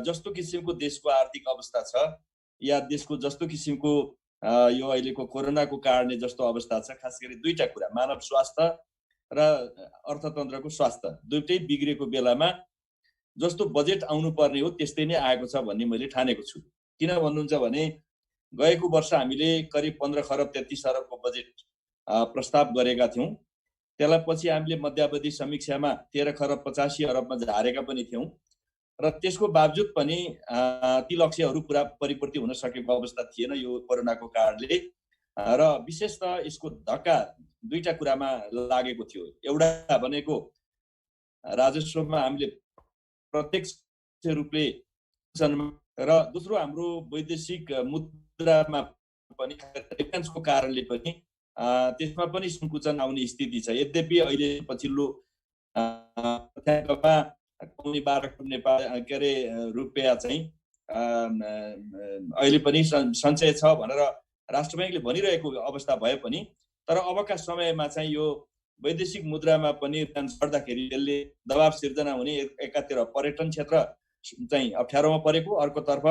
जस्तो किसिमको देशको आर्थिक अवस्था छ या देशको जस्तो किसिमको यो अहिलेको कोरोनाको कारणले जस्तो अवस्था छ, खास गरी दुईटा कुरा, मानव स्वास्थ्य र अर्थतन्त्रको स्वास्थ्य दुईटै बिग्रेको बेलामा जस्तो बजेट आउनुपर्ने हो त्यस्तै नै आएको छ भन्ने मैले ठानेको छु। किन भन्नुहुन्छ भने गएको वर्ष हामीले करिब 15 खरब 33 अरबको बजेट प्रस्ताव गरेका थियौँ। त्यसलाई पछि हामीले मध्यावधि समीक्षामा 13 खरब 85 अरबमा झारेका पनि थियौँ र त्यसको बावजुद पनि ती लक्ष्यहरू पुरा परिपूर्ति हुन सकेको अवस्था थिएन यो कोरोनाको कारणले। र विशेष त यसको धक्का दुईटा कुरामा लागेको थियो। एउटा भनेको राजस्वमा हामीले प्रत्यक्ष रूपले र दोस्रो हाम्रो वैदेशिक मुद्रामा पनि रिटर्न्सको कारणले पनि त्यसमा पनि सङ्कुचन आउने स्थिति छ। यद्यपि अहिले पछिल्लो पाउने 12 करोड नेपाल रुपियाँ चाहिँ अहिले पनि सञ्चय छ भनेर राष्ट्र बैंकले भनिरहेको अवस्था भए पनि तर अबका समयमा चाहिँ यो वैदेशिक मुद्रामा पनि गर्दाखेरि त्यसले दबाव सिर्जना हुने, एकातिर पर्यटन क्षेत्र चाहिँ अप्ठ्यारोमा परेको, अर्कोतर्फ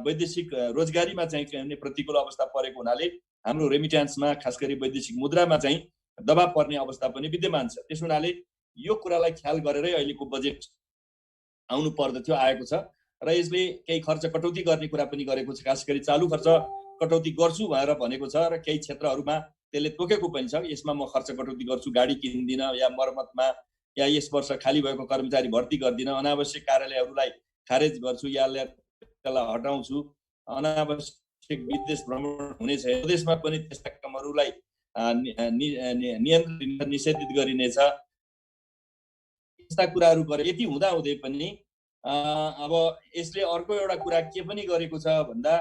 वैदेशिक रोजगारीमा चाहिँ प्रतिकूल अवस्था परेको हुनाले हाम्रो रेमिट्यान्समा खास गरी वैदेशिक मुद्रामा चाहिँ दबाव पर्ने अवस्था पनि विद्यमान छ। त्यस हुनाले यो कुरालाई ख्याल गरेरै अहिलेको बजेट आउनु पर्दथ्यो, आएको छ र यसले केही खर्च कटौती गर्ने कुरा पनि गरेको छ। खास गरी चालु खर्च कटौती गर्छु भनेर भनेको छ र केही क्षेत्रहरूमा त्यसले तोकेको पनि छ। यसमा म खर्च कटौती गर्छु, गाडी किन्दिन या मर्मतमा या यस वर्ष खाली भएको कर्मचारी भर्ती गर्दिन, अनावश्यक कार्यालयहरूलाई खारेज गर्छु या त्यसलाई हटाउँछु, अनावश्यक विदेश भ्रमण हुने छैन, देशमा पनि त्यस्ता कामहरूलाई नियन्त्रण निषेधित गरिनेछ। यस्ता कुराहरू गरे। यति हुँदा हुँदै पनि अब यसले अर्को एउटा कुरा के पनि गरेको छ भन्दा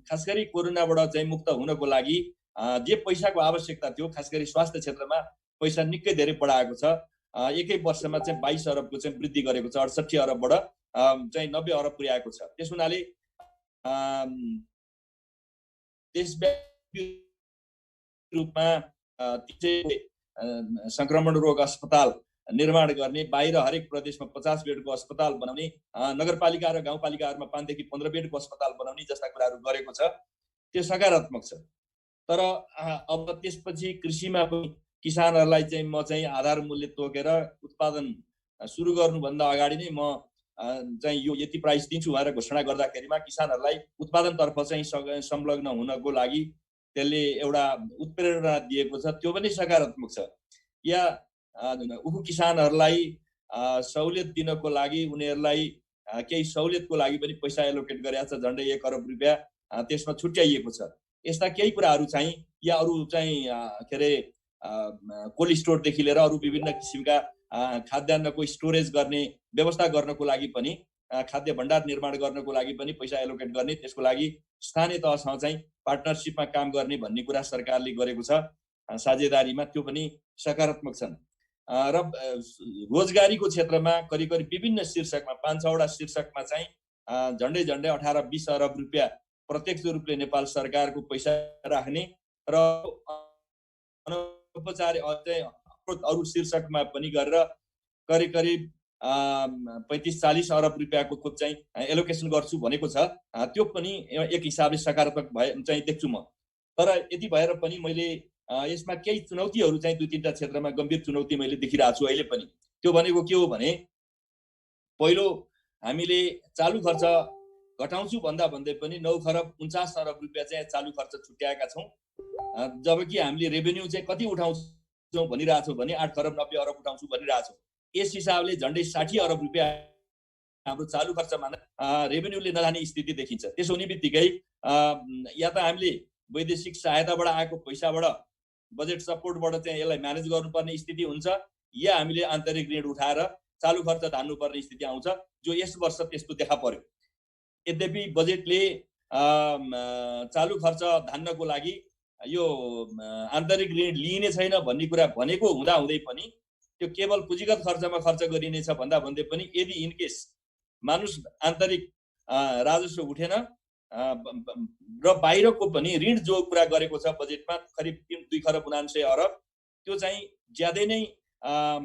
खास गरी कोरोनाबाट चाहिँ मुक्त हुनको लागि जे पैसाको आवश्यकता थियो, खास गरी स्वास्थ्य क्षेत्रमा पैसा निकै धेरै बढाएको छ। एकै वर्षमा चाहिँ 22 अरबको चाहिँ वृद्धि गरेको छ, 68 अरबबाट चाहिँ 90 अरब पुर्याएको छ। त्यस हुनाले देशव्यापी रूपमा संक्रमण रोग अस्पताल निर्माण गर्ने, बाहिर हरेक प्रदेशमा 50 बेडको अस्पताल बनाउने, नगरपालिका र गाउँपालिकाहरूमा 5 देखि 15 बेडको अस्पताल बनाउने जस्ता कुराहरू गरेको छ। त्यो सकारात्मक छ। तर अब त्यसपछि कृषिमा पनि किसानहरूलाई चाहिँ म चाहिँ आधार मूल्य तोकेर उत्पादन सुरु गर्नुभन्दा अगाडि नै म चाहिँ यो यति प्राइस दिन्छु भनेर घोषणा गर्दाखेरिमा किसानहरूलाई उत्पादनतर्फ चाहिँ संलग्न हुनको लागि त्यसले एउटा उत्प्रेरणा दिएको छ। त्यो पनि सकारात्मक छ। या उखु किसानहरूलाई सहुलियत दिनको लागि उनीहरूलाई केही सहुलियतको लागि पनि पैसा एलोकेट गरेको छ, झन्डै 1 अरब रुपियाँ त्यसमा छुट्याइएको छ। यस्ता केही कुराहरू चाहिँ या अरू चाहिँ कोल्ड स्टोरदेखि लिएर अरू विभिन्न किसिमका खाद्यान्नको स्टोरेज गर्ने व्यवस्था गर्नको लागि पनि, खाद्य भण्डार निर्माण गर्नको लागि पनि पैसा एलोकेट गर्ने, त्यसको लागि स्थानीय तहसँग चाहिँ पार्टनरसिपमा काम गर्ने भन्ने कुरा सरकारले गरेको छ साझेदारीमा। त्यो पनि सकारात्मक छन्। र रोजगारीको क्षेत्रमा करिब करिब विभिन्न शीर्षकमा 5-6वटा शीर्षकमा चाहिँ झन्डै 18-20 अरब रुपियाँ प्रत्यक्ष रूपले नेपाल सरकारको पैसा राख्ने र अनौपचारिक अरू शीर्षकमा पनि गरेर करिब करिब 35-40 अरब रुपियाँको खोप चाहिँ एलोकेसन गर्छु भनेको छ। त्यो पनि एक हिसाबले सकारात्मक भए चाहिँ देख्छु म। तर यति भएर पनि मैले यसमा केही चुनौतीहरू चाहिँ 2-3टा क्षेत्रमा गम्भीर चुनौती मैले देखिरहेको छु अहिले पनि। त्यो भनेको के हो भने पहिलो हामीले चालु खर्च घटाउँछु भन्दा भन्दै पनि 9 खरब 49 अरब रुपियाँ चाहिँ चालु खर्च छुट्याएका छौँ, जबकि हामीले रेभेन्यू चाहिँ कति उठाउँछौँ भनिरहेछौँ भने 8 खरब 90 अरब उठाउँछु भनिरहेछौँ। यस हिसाबले झन्डै 60 अरब रुपियाँ हाम्रो चालु खर्चमा रेभेन्यूले नजाने स्थिति देखिन्छ। त्यसो हुने बित्तिकै या त हामीले वैदेशिक सहायताबाट आएको पैसाबाट बजेट सपोर्टबाट चाहिँ यसलाई म्यानेज गर्नुपर्ने स्थिति हुन्छ, या हामीले आन्तरिक ऋण उठाएर चालु खर्च धान्नुपर्ने स्थिति आउँछ, जो यस वर्ष त्यस्तो देखा पर्यो। यद्यपि बजेटले चालु खर्च धान्नको लागि यो आन्तरिक ऋण लिइने छैन भन्ने कुरा भनेको हुँदा हुँदै पनि त्यो केवल पुँजीगत खर्चमा खर्च गरिनेछ भन्दा भन्दै पनि यदि इनकेस मानुस आन्तरिक राजस्व उठेन र बाहिरको पनि ऋण जो कुरा गरेको छ बजेटमा करिब 2 खरब 79 अरब, त्यो चाहिँ ज्यादै नै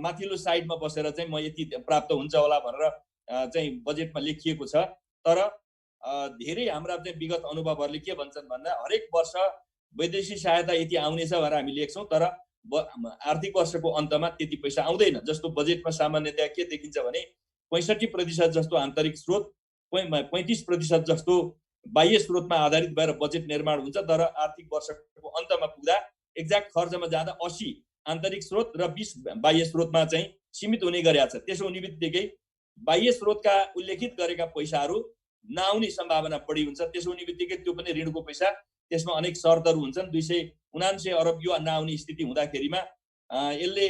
माथिल्लो साइडमा बसेर चाहिँ म यति प्राप्त हुन्छ होला भनेर चाहिँ बजेटमा लेखिएको छ। तर धेरै हाम्रा चाहिँ विगत अनुभवहरूले के भन्छन् भन्दा हरेक वर्ष वैदेशिक सहायता यति आउनेछ भनेर हामी लेख्छौँ, तर आर्थिक वर्षको अन्तमा त्यति पैसा आउँदैन। जस्तो बजेटमा सामान्यतया के देखिन्छ भने 65% जस्तो आन्तरिक स्रोत, 35% जस्तो बाह्य स्रोतमा आधारित भएर बजेट निर्माण हुन्छ। तर आर्थिक वर्षको अन्तमा पुग्दा एक्ज्याक्ट खर्चमा जाँदा 80 आन्तरिक स्रोत र 20 बाह्य स्रोतमा चाहिँ सीमित हुने गरेको छ। त्यसो हुने बित्तिकै बाह्य स्रोतका उल्लेखित गरेका पैसाहरू नआउने सम्भावना बढी हुन्छ। त्यसो हुने बित्तिकै त्यो पनि ऋणको पैसा, त्यसमा अनेक शर्तहरू हुन्छन्। 279 अरब यो नआउने स्थिति हुँदाखेरिमा यसले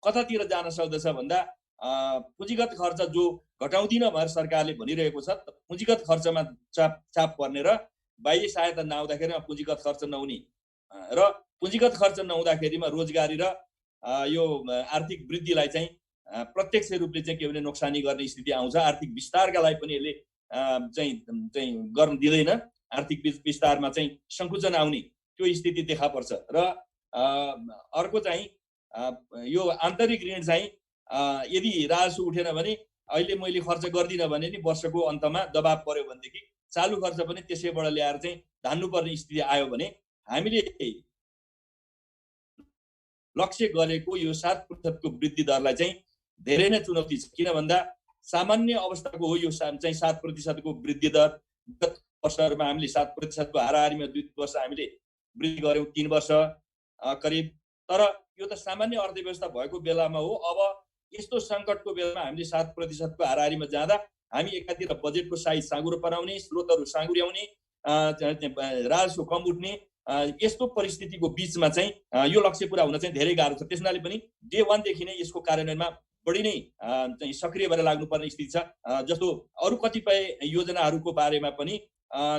कतातिर जान सक्दछ भन्दा पुँजीगत खर्च जो घटाउँदिन भनेर सरकारले भनिरहेको छ, पुँजीगत खर्चमा चाप पर्ने र बाह्य सहायता नआउँदाखेरिमा पुँजीगत खर्च नहुने र पुँजीगत खर्च नहुँदाखेरिमा रोजगारी र यो आर्थिक वृद्धिलाई चाहिँ प्रत्यक्ष रूपले चाहिँ के भने नोक्सानी गर्ने स्थिति आउँछ। आर्थिक विस्तारका लागि पनि यसले चाहिँ गर्न दिँदैन। आर्थिक विस्तारमा चाहिँ सङ्कुचन आउने त्यो स्थिति देखा पर्छ। र अर्को चाहिँ यो आन्तरिक ऋण चाहिँ यदि राजस्व उठेन भने अहिले मैले खर्च गर्दिनँ भने नि वर्षको अन्तमा दबाब पर्यो भनेदेखि चालु खर्च पनि त्यसैबाट ल्याएर चाहिँ धान्नुपर्ने स्थिति आयो भने हामीले लक्ष्य गरेको यो 7% को वृद्धि दरलाई चाहिँ धेरै नै चुनौती छ। किन भन्दा सामान्य अवस्थाको हो यो चाहिँ 7% को वृद्धि दर। गत वर्षहरूमा हामीले 7% को हाराहारीमा 2 वर्ष हामीले वृद्धि गर्यौँ, 3 वर्ष करिब। तर यो त सामान्य अर्थव्यवस्था भएको बेलामा हो। अब यस्तो सङ्कटको बेलामा हामीले 7% को हाराहारीमा जाँदा हामी एकातिर बजेटको साइज साँगुरो बनाउने, स्रोतहरू साँगुर्याउने, राजस्व कम उठ्ने यस्तो परिस्थितिको बीचमा चाहिँ यो लक्ष्य पुरा हुन चाहिँ धेरै गाह्रो छ। त्यसनाले पनि डे 1 देखि नै यसको कार्यान्वयनमा बढी नै चाहिँ सक्रिय भएर लाग्नुपर्ने स्थिति छ। जस्तो अरू कतिपय योजनाहरूको बारेमा पनि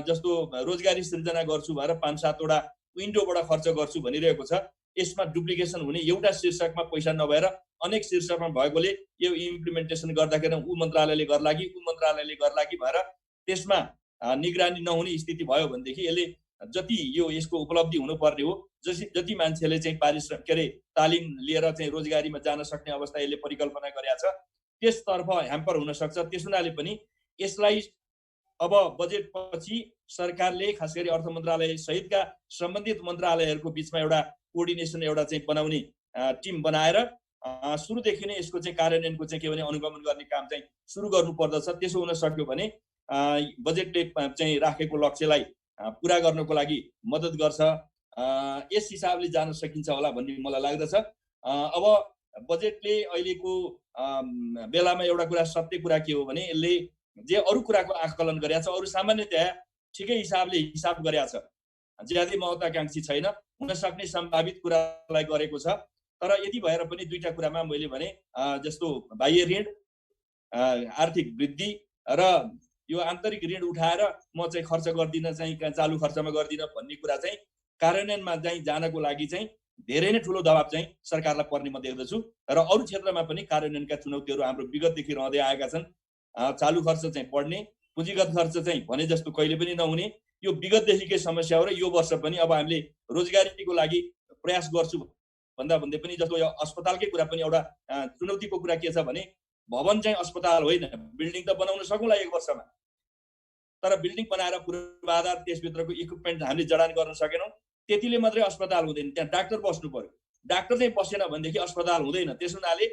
जस्तो रोजगारी सृजना गर्छु भनेर 5-7 वटा विन्डोबाट खर्च गर्छु भनिरहेको छ। यसमा डुप्लिकेसन हुने, एउटा शीर्षकमा पैसा नभएर अनेक शीर्षकमा भएकोले यो इम्प्लिमेन्टेसन गर्दाखेरि ऊ मन्त्रालयले गर्लागी ऊ मन्त्रालयले गर्लागी भएर त्यसमा निगरानी नहुने स्थिति भयो भनेदेखि यसले जति यो यसको उपलब्धि हुनुपर्ने हो, जति मान्छेले चाहिँ पारिश्रमिक के अरे तालिम लिएर चाहिँ रोजगारीमा जान सक्ने अवस्था यसले परिकल्पना गरेका छ, त्यसतर्फ ह्याम्पर हुन सक्छ। त्यस हुनाले पनि यसलाई अब बजेट पछि सरकारले खास गरी अर्थ मन्त्रालय सहितका सम्बन्धित मन्त्रालयहरूको बीचमा एउटा कोअर्डिनेसन एउटा चाहिँ बनाउने टिम बनाएर सुरुदेखि नै यसको चाहिँ कार्यान्वयनको चाहिँ के भने अनुगमन गर्ने काम चाहिँ सुरु गर्नु पर्दछ। त्यसो हुन सक्यो भने बजेटले चाहिँ राखेको लक्ष्यलाई पुरा गर्नको लागि मद्दत गर्छ। यस हिसाबले जान सकिन्छ होला भन्ने मलाई लाग्दछ। अब बजेटले अहिलेको बेलामा एउटा कुरा सत्य कुरा के हो भने यसले जे अरू कुराको आकलन गरेको छ, अरू सामान्यतया ठिकै हिसाबले हिसाब गरेको छ, ज्यादै महत्त्वाकांक्षी छैन, हुन सक्ने सम्भावित कुरालाई गरेको छ। तर यति भएर पनि दुईटा कुरामा मैले भने जस्तो बाह्य ऋण, आर्थिक वृद्धि र यो आन्तरिक ऋण उठाएर म चाहिँ खर्च गर्दिनँ, चाहिँ चालु खर्चमा गर्दिनँ भन्ने कुरा चाहिँ कार्यान्वयनमा चाहिँ जानको लागि चाहिँ धेरै नै ठुलो दबाब चाहिँ सरकारलाई पर्ने म देख्दछु। र अरू क्षेत्रमा पनि कार्यान्वयनका चुनौतीहरू हाम्रो विगतदेखि रहँदै आएका छन्। चालु खर्च चाहिँ बढ्ने, पुँजीगत खर्च चाहिँ भने जस्तो कहिले पनि नहुने, यो विगतदेखिकै समस्या हो। र यो वर्ष पनि अब हामीले रोजगारीको लागि प्रयास गर्छु भन्दा भन्दै पनि जस्तो यो अस्पतालकै कुरा पनि एउटा चुनौतीको कुरा के छ भने भवन चाहिँ अस्पताल होइन, बिल्डिङ त बनाउन सकौँला 1 वर्षमा, तर बिल्डिङ बनाएर पूर्वाधार त्यसभित्रको इक्विपमेन्ट हामीले जडान गर्न सकेनौँ, त्यतिले मात्रै अस्पताल हुँदैन। त्यहाँ डाक्टर बस्नु पर्यो, डाक्टर चाहिँ बसेन भनेदेखि अस्पताल हुँदैन। त्यस हुनाले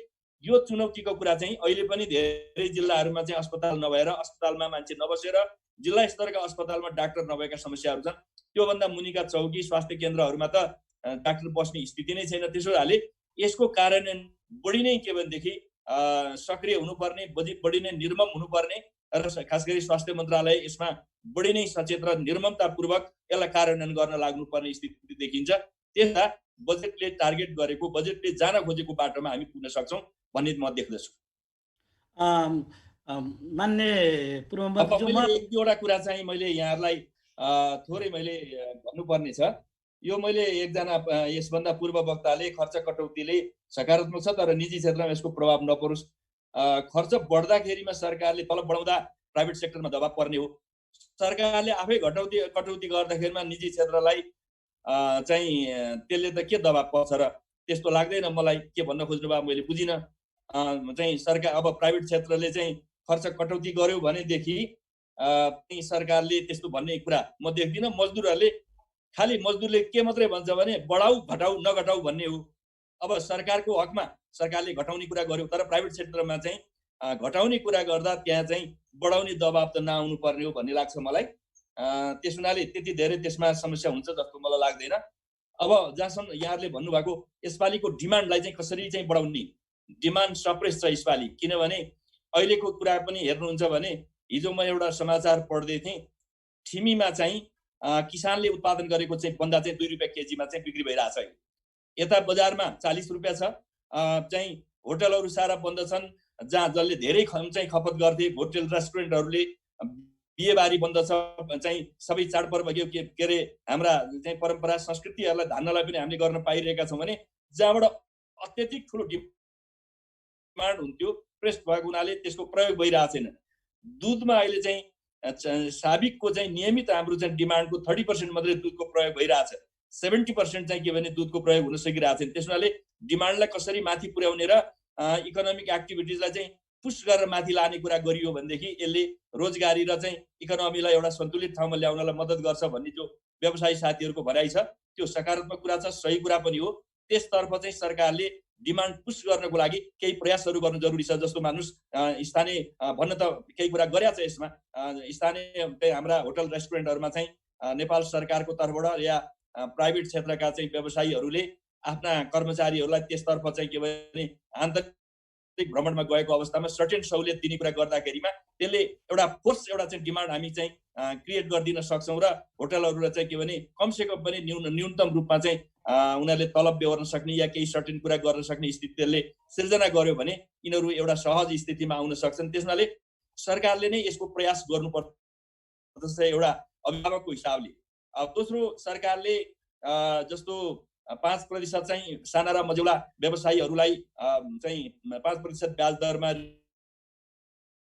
यो चुनौतीको कुरा चाहिँ अहिले पनि धेरै जिल्लाहरूमा चाहिँ अस्पताल नभएर, अस्पतालमा मान्छे नबसेर जिल्ला स्तरका अस्पतालमा डाक्टर नभएका समस्याहरू छन्। त्योभन्दा मुनिका चौकी स्वास्थ्य केन्द्रहरूमा त डाक्टर बस्ने स्थिति नै छैन। त्यसो भए यसको कार्यान्वयन बढी नै के भनेदेखि सक्रिय हुनुपर्ने, बढी नै निर्मम हुनुपर्ने र खास गरी स्वास्थ्य मन्त्रालय यसमा बढी नै सचेत र निर्ममतापूर्वक यसलाई कार्यान्वयन गर्न लाग्नुपर्ने स्थिति देखिन्छ। त्यसमा बजेटले टार्गेट गरेको, बजेटले जान खोजेको बाटोमा हामी पुग्न सक्छौँ भन्ने म देख्दछु। मान्य पूर्व मन्त्री, एक दुईवटा कुरा चाहिँ मैले यहाँहरूलाई थोरै मैले भन्नुपर्ने छ। यो मैले एकजना यसभन्दा पूर्व वक्ताले खर्च कटौतीले सकारात्मक छ तर निजी क्षेत्रमा यसको प्रभाव नपरोस्, खर्च बढ्दाखेरिमा सरकारले तलब बढाउँदा प्राइभेट सेक्टरमा दबाब पर्ने हो, सरकारले आफै कटौती गर्दाखेरिमा निजी क्षेत्रलाई चाहिँ त्यसले त के दबाब पर्छ र, त्यस्तो लाग्दैन मलाई। के भन्न खोज्नु भयो मैले बुझिनँ। चाहिँ सरकार अब प्राइभेट क्षेत्रले चाहिँ खर्च कटौती गर्यो भनेदेखि सरकारले त्यस्तो भन्ने कुरा म देख्दिनँ। मजदुरहरूले खालि मजदुरले के मात्रै भन्छ भने बढाऊ घटाऊ नघटाऊ भन्ने हो। अब सरकारको हकमा सरकारले घटाउने कुरा गर्यो, तर प्राइभेट सेक्टरमा चाहिँ घटाउने कुरा गर्दा त्यहाँ चाहिँ बढाउने दबाब त नआउनु पर्ने हो भन्ने लाग्छ मलाई। त्यस हुनाले त्यति धेरै त्यसमा समस्या हुन्छ जस्तो मलाई लाग्दैन। अब जहाँसम्म यहाँहरूले भन्नुभएको यसपालिको डिमान्डलाई चाहिँ कसरी चाहिँ बढाउने, डिमान्ड सप्रेस छ यसपालि। किनभने अहिलेको कुरा पनि हेर्नुहुन्छ भने हिजो म एउटा समाचार पढ्दै थिएँ, ठिमीमा चाहिँ किसानले उत्पादन गरेको चाहिँ बन्दा चाहिँ 2 रुपियाँ केजीमा चाहिँ बिक्री भइरहेछ। यता बजारमा 40 रुपियाँ छ। चाहिँ होटलहरू सारा बन्द छन्, जहाँ जसले धेरै चाहिँ खपत गर्थे। होटल रेस्टुरेन्टहरूले, बिहेबारी बन्द छ। चाहिँ सबै चाडपर्व के अरे हाम्रा चाहिँ परम्परा संस्कृतिहरूलाई धान्नलाई पनि हामीले गर्न पाइरहेका छौँ भने जहाँबाट अत्यधिक ठुलो डिमान्ड हुन्थ्यो प्रेस भएको हुनाले त्यसको प्रयोग भइरहेको छैन। दुधमा अहिले चाहिँ साबिकको चाहिँ नियमित हाम्रो चाहिँ डिमान्डको 30% मात्रै दुधको प्रयोग भइरहेछ। 70% चाहिँ के भने दुधको प्रयोग हुन सकिरहेको छैन। त्यस हुनाले डिमान्डलाई कसरी माथि पुर्याउने र इकोनोमिक एक्टिभिटिजलाई चाहिँ पुश गरेर माथि लाने कुरा गरियो भनेदेखि यसले रोजगारी र चाहिँ इकोनोमीलाई एउटा सन्तुलित ठाउँमा ल्याउनलाई मद्दत गर्छ भन्ने जो व्यवसायी साथीहरूको भनाइ छ त्यो सकारात्मक कुरा छ, सही कुरा पनि हो। त्यसतर्फ चाहिँ सरकारले डिमान्ड पुश गर्नको लागि केही प्रयासहरू गर्नु जरुरी छ। जस्तो मानुस स्थानीय भन्न त केही कुरा गरेको छ यसमा। स्थानीय हाम्रा होटल रेस्टुरेन्टहरूमा चाहिँ नेपाल सरकारको तर्फबाट या प्राइभेट क्षेत्रका चाहिँ व्यवसायीहरूले आफ्ना कर्मचारीहरूलाई त्यसतर्फ चाहिँ के भने आन्तरिक भ्रमणमा गएको अवस्थामा सर्टेन सहुलियत दिने कुरा गर्दाखेरिमा त्यसले एउटा फोर्स एउटा चाहिँ डिमान्ड हामी चाहिँ क्रिएट गरिदिन सक्छौँ र होटलहरूलाई चाहिँ के भने कमसेकम पनि न्यूनतम रूपमा चाहिँ उनीहरूले तलब बेहोर्न सक्ने या केही सर्टेन कुरा गर्न सक्ने स्थिति त्यसले सिर्जना गर्यो भने यिनीहरू एउटा सहज स्थितिमा आउन सक्छन्। त्यसनाले सरकारले नै यसको प्रयास गर्नुपर्छ एउटा अभिभावकको हिसाबले। दोस्रो, सरकारले जस्तो 5% चाहिँ साना र मझौला व्यवसायीहरूलाई चाहिँ 5% ब्याज दरमा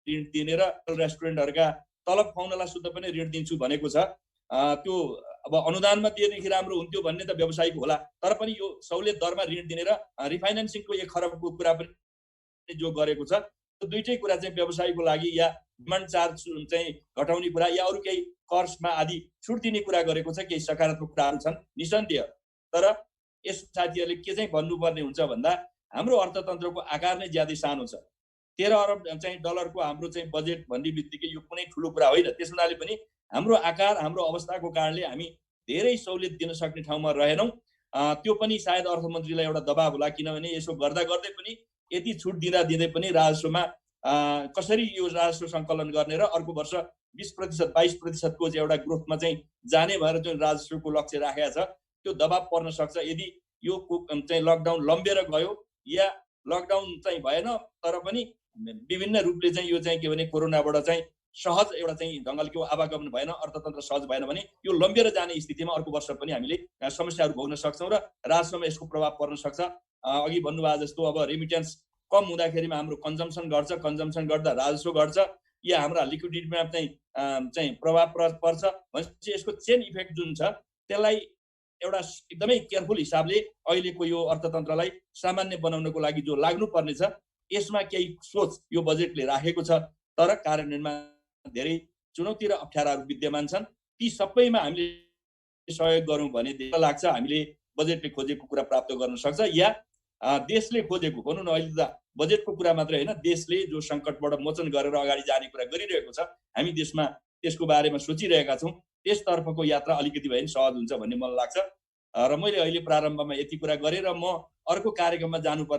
ऋण दिने र रेस्टुरेन्टहरूका तलब खुवाउनलाई शुद्ध पनि ऋण दिन्छु भनेको छ। त्यो अब अनुदानमा दिएदेखि राम्रो हुन्थ्यो भन्ने त व्यवसायीको होला, तर पनि यो सहुलियत दरमा ऋण दिने र रिफाइनेन्सिङको 1 खरबको कुरा पनि जो गरेको छ त्यो दुईटै कुरा चाहिँ व्यवसायीको लागि या डिमान्ड चार्ज चाहिँ घटाउने कुरा या अरू केही कर्समा आदि छुट दिने कुरा गरेको छ। केही सकारात्मक कुराहरू छन् निसन्देह। तर यस साथीहरूले के चाहिँ भन्नुपर्ने हुन्छ भन्दा हाम्रो अर्थतन्त्रको आकार नै ज्यादै सानो छ। 13 अरब चाहिँ डलरको हाम्रो चाहिँ बजेट भन्ने बित्तिकै यो कुनै ठुलो कुरा होइन। त्यस हुनाले पनि हाम्रो आकार, हाम्रो अवस्थाको कारणले हामी धेरै सहुलियत दिन सक्ने ठाउँमा रहेनौँ। त्यो पनि सायद अर्थमन्त्रीलाई एउटा दबाब होला, किनभने यसो गर्दा गर्दै पनि यति छुट दिँदा दिँदै पनि राजस्वमा कसरी यो राजस्व सङ्कलन गर्ने र अर्को वर्ष 20% 22% को चाहिँ एउटा ग्रोथमा चाहिँ जाने भएर जुन राजस्वको लक्ष्य राखेको छ त्यो दबाब पर्न सक्छ यदि यो चाहिँ लकडाउन लम्बेर गयो या लकडाउन चाहिँ भएन तर पनि विभिन्न रूपले चाहिँ यो चाहिँ के भने कोरोनाबाट चाहिँ सहज एउटा चाहिँ ढङ्गले आवागमन भएन, अर्थतन्त्र सहज भएन भने यो लम्बेर जाने स्थितिमा अर्को वर्ष पनि हामीले समस्याहरू भोग्न सक्छौँ र राजस्वमा यसको प्रभाव पर्न सक्छ। अघि भन्नुभयो जस्तो अब रेमिटेन्स कम हुँदाखेरिमा हाम्रो कन्जम्सन घट्छ, कन्जम्सन गर्दा राजस्व घट्छ या हाम्रा लिक्विडिटीमा चाहिँ प्रभाव पर्छ भनेपछि यसको चेन इफेक्ट जुन छ त्यसलाई एउटा एकदमै केयरफुल हिसाबले अहिलेको यो अर्थतन्त्रलाई सामान्य बनाउनको लागि जो लाग्नुपर्ने छ यसमा केही सोच यो बजेटले राखेको छ। तर कार्यान्वयनमा धेरै चुनौती र अप्ठ्याराहरू विद्यमान छन्। ती सबैमा हामीले सहयोग गरौँ भने लाग्छ हामीले बजेटले खोजेको कुरा प्राप्त गर्न सक्छ या देशले खोजेको भनौँ न। अहिले त बजेटको कुरा मात्रै होइन, देशले जो सङ्कटबाट मोचन गरेर अगाडि जाने कुरा गरिरहेको छ, हामी देशमा त्यसको बारेमा सोचिरहेका छौँ। त्यसतर्फको यात्रा अलिकति भए पनि सहज हुन्छ भन्ने मलाई लाग्छ। र मैले अहिले प्रारम्भमा यति कुरा गरेर म अर्को कार्यक्रममा जानुपर्छ।